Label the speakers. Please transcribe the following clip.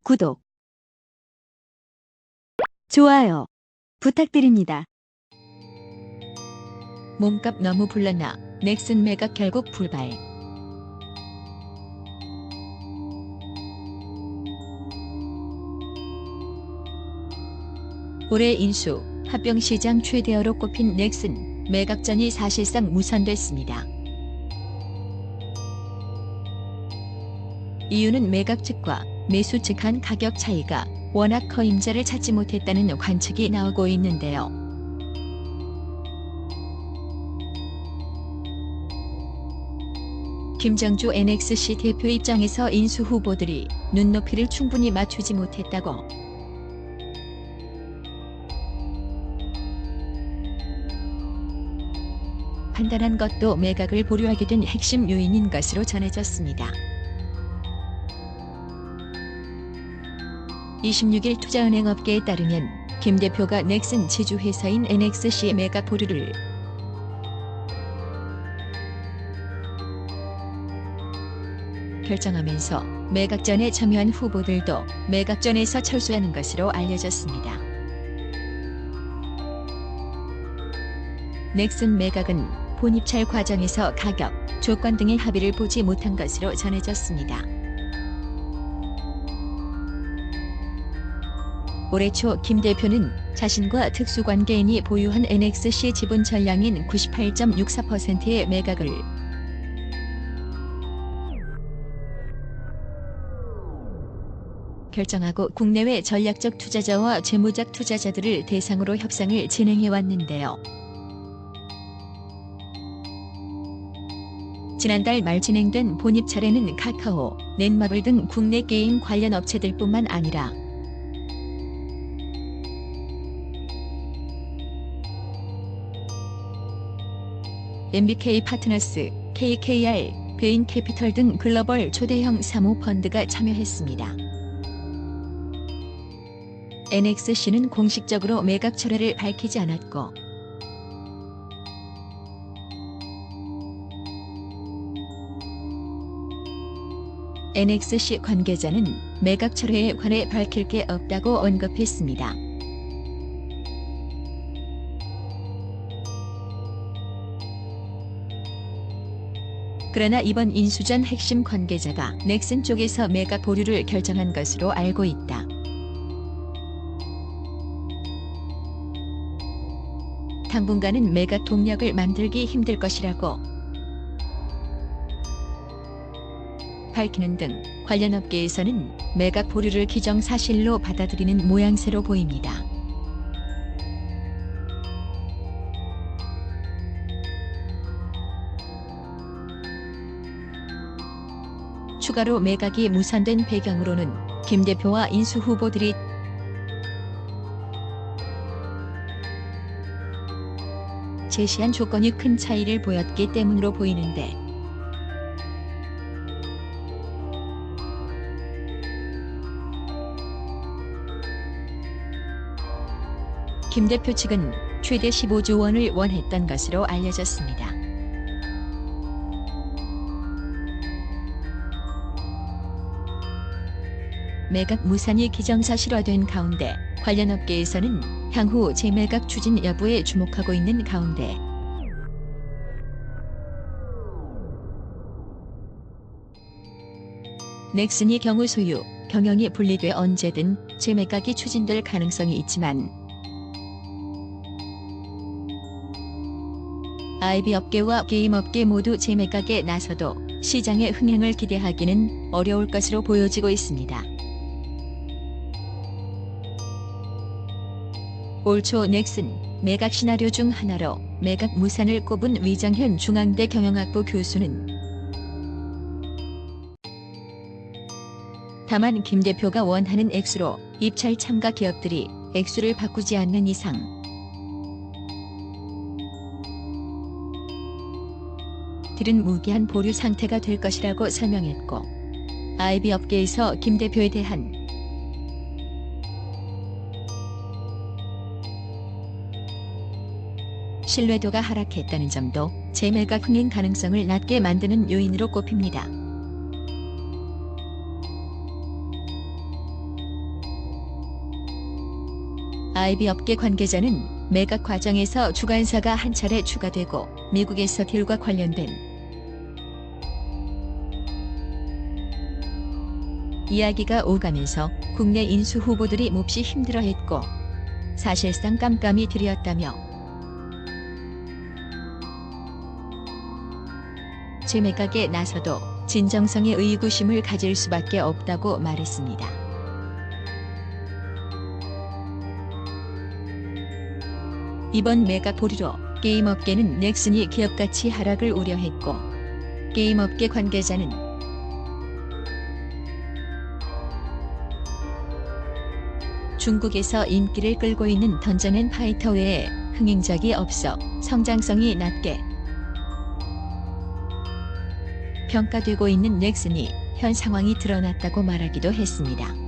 Speaker 1: 구독, 좋아요 부탁드립니다.
Speaker 2: 몸값 너무 불러나 넥슨 매각 결국 불발. 올해 인수, 합병시장 최대어로 꼽힌 넥슨 매각전이 사실상 무산됐습니다. 이유는 매각 측과 매수 측 간 가격 차이가 워낙 커 임자를 찾지 못했다는 관측이 나오고 있는데요. 김정주 NXC 대표 입장에서 인수 후보들이 눈높이를 충분히 맞추지 못했다고 판단한 것도 매각을 보류하게 된 핵심 요인인 것으로 전해졌습니다. 26일 투자은행 업계에 따르면 김 대표가 넥슨 지주회사인 NXC의 매각 보류를 결정하면서 매각전에 참여한 후보들도 매각전에서 철수하는 것으로 알려졌습니다. 넥슨 매각은 본입찰 과정에서 가격, 조건 등의 합의를 보지 못한 것으로 전해졌습니다. 올해 초 김 대표는 자신과 특수관계인이 보유한 NXC 지분 전량인 98.64%의 매각을 결정하고 국내외 전략적 투자자와 재무적 투자자들을 대상으로 협상을 진행해 왔는데요. 지난달 말 진행된 본입찰에는 카카오, 넷마블 등 국내 게임 관련 업체들뿐만 아니라 MBK 파트너스, KKR, 베인캐피털 등 글로벌 초대형 사모펀드가 참여했습니다. NXC는 공식적으로 매각 철회를 밝히지 않았고 NXC 관계자는 매각 철회에 관해 밝힐 게 없다고 언급했습니다. 그러나 이번 인수전 핵심 관계자가 넥슨 쪽에서 매각 보류를 결정한 것으로 알고 있다. 당분간은 매각 동력을 만들기 힘들 것이라고 밝히는 등 관련 업계에서는 매각 보류를 기정사실로 받아들이는 모양새로 보입니다. 추가로 매각이 무산된 배경으로는 김 대표와 인수 후보들이 제시한 조건이 큰 차이를 보였기 때문으로 보이는데 김 대표 측은 최대 15조 원을 원했던 것으로 알려졌습니다. 매각 무산이 기정사실화된 가운데 관련 업계에서는 향후 재매각 추진 여부에 주목하고 있는 가운데 넥슨이 경우 소유, 경영이 분리돼 언제든 재매각이 추진될 가능성이 있지만 IP 업계와 게임 업계 모두 재매각에 나서도 시장의 흥행을 기대하기는 어려울 것으로 보여지고 있습니다. 올 초 넥슨 매각 시나리오 중 하나로 매각 무산을 꼽은 위정현 중앙대 경영학부 교수는 다만 김 대표가 원하는 액수로 입찰 참가 기업들이 액수를 바꾸지 않는 이상 들은 무기한 보류 상태가 될 것이라고 설명했고 IP 업계에서 김 대표에 대한 신뢰도가 하락했다는 점도 재매각 흥행 가능성을 낮게 만드는 요인으로 꼽힙니다. IB 업계 관계자는 매각 과정에서 주관사가 한 차례 추가되고 미국에서 딜과 관련된 이야기가 오가면서 국내 인수 후보들이 몹시 힘들어했고 사실상 깜깜이 들이었다며 재매각에 나서도 진정성의 의구심을 가질 수밖에 없다고 말했습니다. 이번 매각 보류로 게임업계는 넥슨이 기업가치 하락을 우려했고 게임업계 관계자는 중국에서 인기를 끌고 있는 던전 앤 파이터 외에 흥행작이 없어 성장성이 낮게 평가되고 있는 넥슨이 현 상황이 드러났다고 말하기도 했습니다.